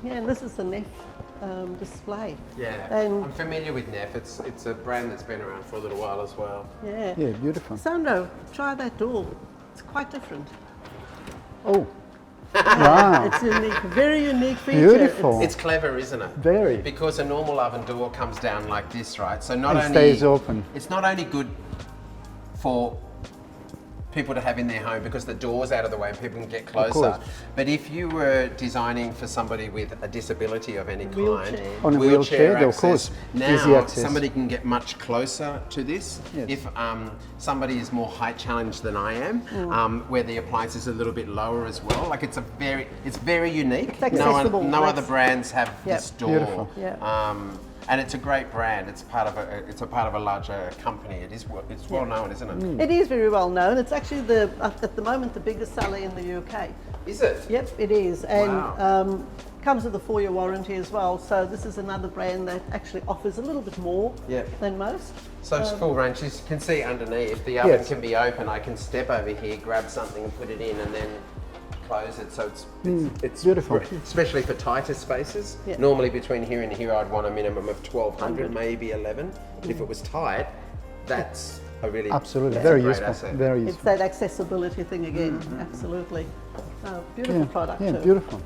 Yeah, and this is the NEFF display. Yeah, And I'm familiar with NEFF. It's a brand that's been around for a little while as well. yeah. Yeah, beautiful. Sandro, try that door. It's quite different. Oh, wow. It's unique, very unique feature. Beautiful. It's clever, isn't it? Very. Because a normal oven door comes down like this, right? So not It only stays open. It's not only good for people to have in their home because the door's out of the way and people can get closer. course. But if you were designing for somebody with a disability of any kind, Wheelchair. On a wheelchair, of access, course, now easy access. somebody can get much closer to this. Yes. If somebody is more height challenged than I am, where the appliance is a little bit lower as well, like it's very unique. It's accessible. No other That's- brands have Yep. this door. Beautiful. Yeah. And it's a great brand. It's a part of a larger company. It's well known, isn't it? It is very well known. It's actually at the moment the biggest seller in the UK. Is it? Yep, it is, and Wow. comes with a 4-year warranty as well. So this is another brand that actually offers a little bit more Yep. than most. So it's full range. You can see underneath the oven Yes. can be open. I can step over here, grab something, and put it in, and then close it. So it's beautiful. especially for tighter spaces. Yeah. Normally between here and here, I'd want a minimum of 1200, maybe 11. But if it was tight, that's a really Absolutely, that's very a great useful. asset. Very It's useful. that accessibility thing again. Absolutely. Beautiful product Yeah, too. beautiful.